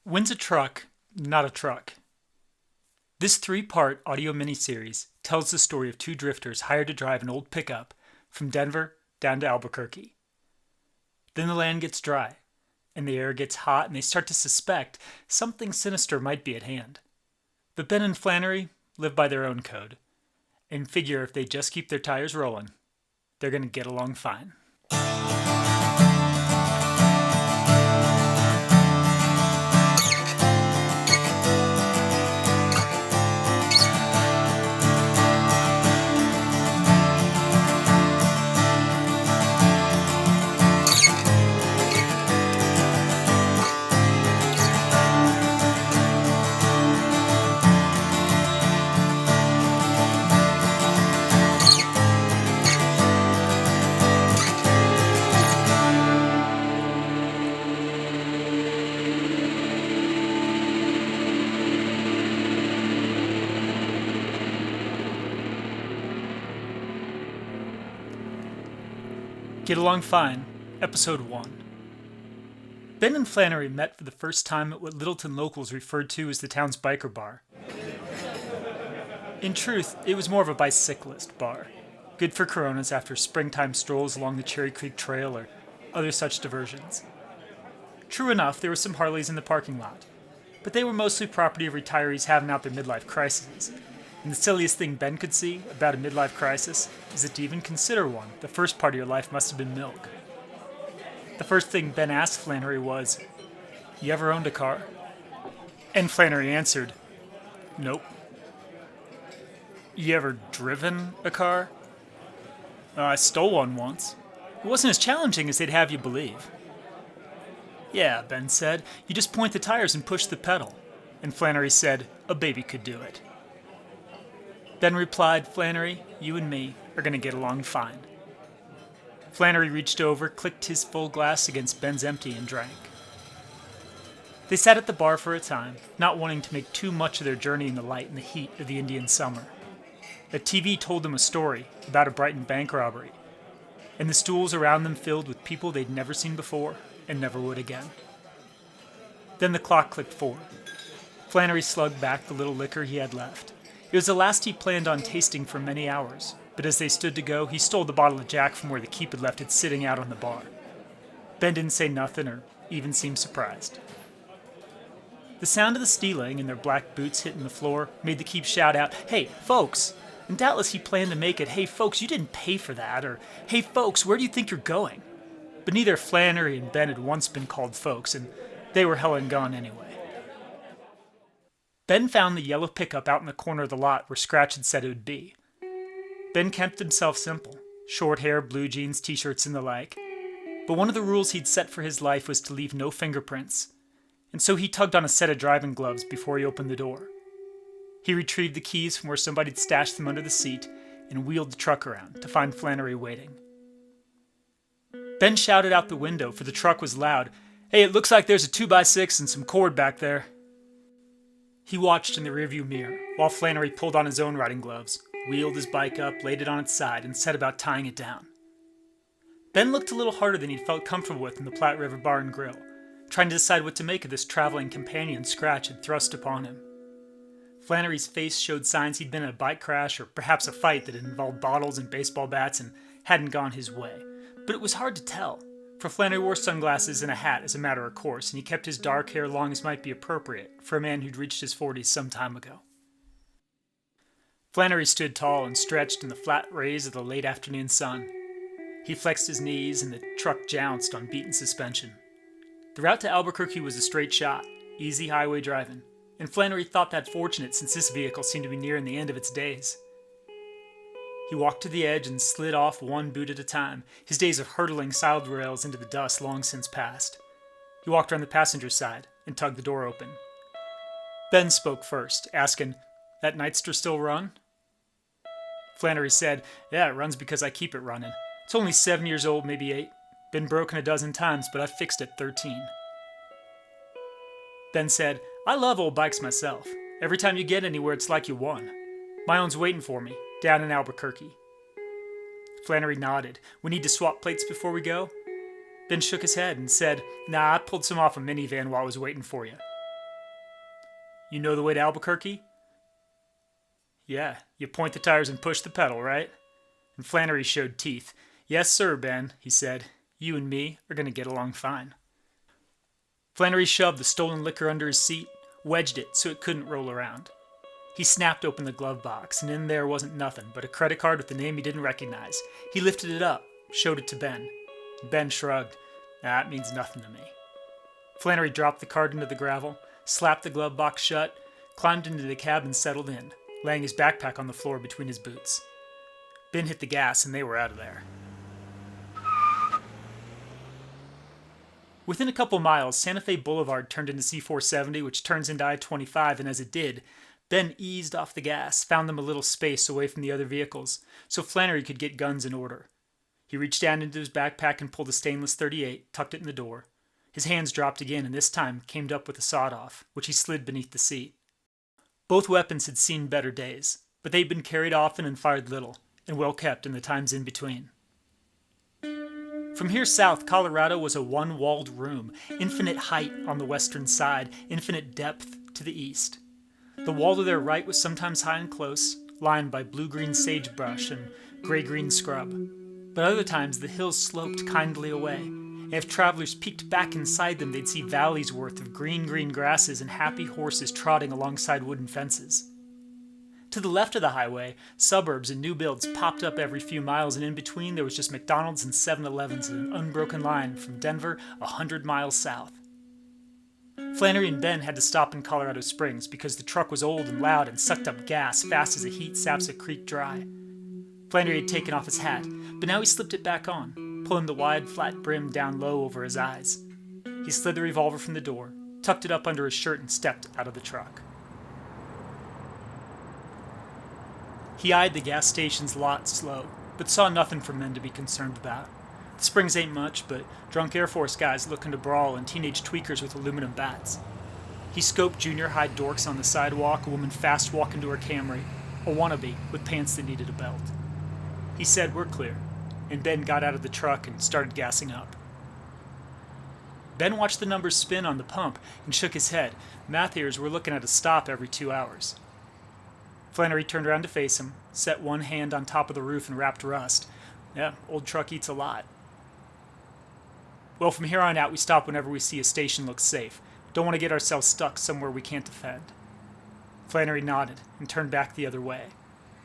When's a truck not a truck? This three-part audio miniseries tells the story of two drifters hired to drive an old pickup from Denver down to Albuquerque. Then the land gets dry, and the air gets hot, and they start to suspect something sinister might be at hand. But Ben and Flannery live by their own code, and figure if they just keep their tires rolling, they're going to get along fine. Get Along Fine, Episode 1. Ben and Flannery met for the first time at what Littleton locals referred to as the town's biker bar. In truth, it was more of a bicyclist bar, good for Coronas after springtime strolls along the Cherry Creek Trail or other such diversions. True enough, there were some Harleys in the parking lot, but they were mostly property of retirees having out their midlife crises. And the silliest thing Ben could see about a midlife crisis is that to even consider one, the first part of your life must have been milk. The first thing Ben asked Flannery was, "You ever owned a car?" And Flannery answered, "Nope." "You ever driven a car?" "I stole one once. It wasn't as challenging as they'd have you believe." "Yeah," Ben said, "you just point the tires and push the pedal." And Flannery said, "A baby could do it." Ben replied, "Flannery, you and me are going to get along fine." Flannery reached over, clicked his full glass against Ben's empty, and drank. They sat at the bar for a time, not wanting to make too much of their journey in the light and the heat of the Indian summer. The TV told them a story about a Brighton bank robbery, and the stools around them filled with people they'd never seen before and never would again. Then the clock clicked forward. Flannery slugged back the little liquor he had left. It was the last he planned on tasting for many hours, but as they stood to go, he stole the bottle of Jack from where the keep had left it sitting out on the bar. Ben didn't say nothing or even seem surprised. The sound of the stealing and their black boots hitting the floor made the keep shout out, "Hey, folks!" And doubtless he planned to make it, "Hey, folks, you didn't pay for that," or "Hey, folks, where do you think you're going?" But neither Flannery and Ben had once been called folks, and they were hell and gone anyway. Ben found the yellow pickup out in the corner of the lot where Scratch had said it would be. Ben kept himself simple, short hair, blue jeans, t-shirts, and the like. But one of the rules he'd set for his life was to leave no fingerprints, and so he tugged on a set of driving gloves before he opened the door. He retrieved the keys from where somebody'd stashed them under the seat and wheeled the truck around to find Flannery waiting. Ben shouted out the window, for the truck was loud, "Hey, it looks like there's a 2x6 and some cord back there." He watched in the rearview mirror while Flannery pulled on his own riding gloves, wheeled his bike up, laid it on its side, and set about tying it down. Ben looked a little harder than he'd felt comfortable with in the Platte River Bar and Grill, trying to decide what to make of this traveling companion Scratch had thrust upon him. Flannery's face showed signs he'd been in a bike crash or perhaps a fight that had involved bottles and baseball bats and hadn't gone his way, but it was hard to tell. For Flannery wore sunglasses and a hat as a matter of course, and he kept his dark hair long as might be appropriate for a man who'd reached his 40s some time ago. Flannery stood tall and stretched in the flat rays of the late afternoon sun. He flexed his knees and the truck jounced on beaten suspension. The route to Albuquerque was a straight shot, easy highway driving, and Flannery thought that fortunate since this vehicle seemed to be nearing the end of its days. He walked to the edge and slid off one boot at a time, his days of hurtling side rails into the dust long since past. He walked around the passenger side and tugged the door open. Ben spoke first, asking, "That Nightster still run?" Flannery said, "Yeah, it runs because I keep it running. It's only 7 years old, maybe 8. Been broken a dozen times, but I've fixed it 13. Ben said, "I love old bikes myself. Every time you get anywhere, it's like you won. My own's waiting for me, down in Albuquerque." Flannery nodded. "We need to swap plates before we go?" Ben shook his head and said, "Nah, I pulled some off a minivan while I was waiting for you. You know the way to Albuquerque? Yeah, you point the tires and push the pedal, right? And Flannery showed teeth. Yes, sir, Ben, he said. You and me are going to get along fine. Flannery shoved the stolen liquor under his seat, wedged it so it couldn't roll around. He snapped open the glove box, and in there wasn't nothing but a credit card with a name he didn't recognize. He lifted it up, showed it to Ben. Ben shrugged. That means nothing to me. Flannery dropped the card into the gravel, slapped the glove box shut, climbed into the cab and settled in, laying his backpack on the floor between his boots. Ben hit the gas and they were out of there. Within a couple miles, Santa Fe Boulevard turned into C-470, which turns into I-25, and as it did, Ben eased off the gas, found them a little space away from the other vehicles, so Flannery could get guns in order. He reached down into his backpack and pulled a stainless .38, tucked it in the door. His hands dropped again, and this time came up with a sawed-off, which he slid beneath the seat. Both weapons had seen better days, but they'd been carried often and fired little, and well kept in the times in between. From here south, Colorado was a one-walled room, infinite height on the western side, infinite depth to the east. The wall to their right was sometimes high and close, lined by blue-green sagebrush and gray-green scrub. But other times the hills sloped kindly away, and if travelers peeked back inside them, they'd see valleys worth of green grasses and happy horses trotting alongside wooden fences. To the left of the highway, suburbs and new builds popped up every few miles, and in between there was just McDonald's and 7-Elevens in an unbroken line from Denver 100 miles south. Flannery and Ben had to stop in Colorado Springs because the truck was old and loud and sucked up gas fast as the heat saps a creek dry. Flannery had taken off his hat, but now he slipped it back on, pulling the wide, flat brim down low over his eyes. He slid the revolver from the door, tucked it up under his shirt, and stepped out of the truck. He eyed the gas station's lot slow, but saw nothing for men to be concerned about. The Springs ain't much, but drunk Air Force guys looking to brawl and teenage tweakers with aluminum bats. He scoped junior high dorks on the sidewalk, a woman fast walking to her Camry, a wannabe with pants that needed a belt. He said, "We're clear," and Ben got out of the truck and started gassing up. Ben watched the numbers spin on the pump and shook his head. Math ears were looking at a stop every 2 hours. Flannery turned around to face him, set one hand on top of the roof and wrapped rust. Yeah, old truck eats a lot. Well, from here on out, we stop whenever we see a station looks safe. Don't want to get ourselves stuck somewhere we can't defend. Flannery nodded and turned back the other way.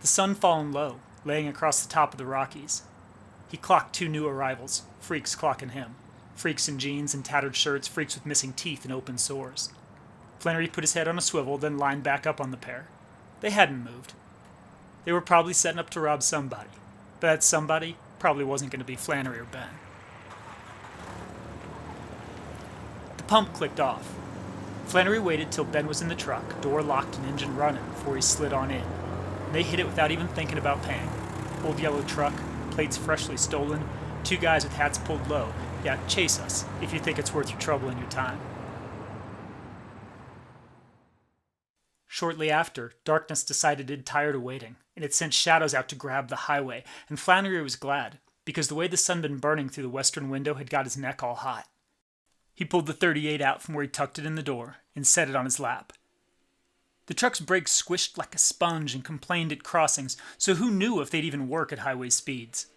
The sun fallen low, laying across the top of the Rockies. He clocked 2 new arrivals, freaks clocking him. Freaks in jeans and tattered shirts, freaks with missing teeth and open sores. Flannery put his head on a swivel, then lined back up on the pair. They hadn't moved. They were probably setting up to rob somebody, but that somebody probably wasn't going to be Flannery or Ben. The pump clicked off. Flannery waited till Ben was in the truck, door locked and engine running, before he slid on in. They hit it without even thinking about paying. Old yellow truck, plates freshly stolen, 2 guys with hats pulled low. Yeah, chase us, if you think it's worth your trouble and your time. Shortly after, darkness decided it'd tired of waiting, and it sent shadows out to grab the highway, and Flannery was glad, because the way the sun had been burning through the western window had got his neck all hot. He pulled the .38 out from where he tucked it in the door, and set it on his lap. The truck's brakes squished like a sponge and complained at crossings, so who knew if they'd even work at highway speeds?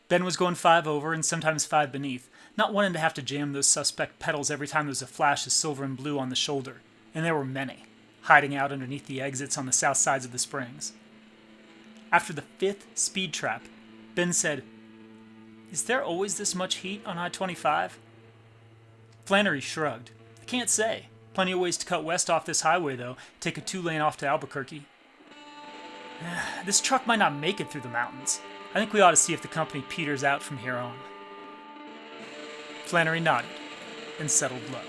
Ben was going 5 over and sometimes 5 beneath, not wanting to have to jam those suspect pedals every time there was a flash of silver and blue on the shoulder, and there were many, hiding out underneath the exits on the south sides of the Springs. After the 5th speed trap, Ben said, "Is there always this much heat on I-25? Flannery shrugged. "I can't say. Plenty of ways to cut west off this highway, though. Take a 2-lane off to Albuquerque. This truck might not make it through the mountains. I think we ought to see if the company peters out from here on." Flannery nodded and settled low.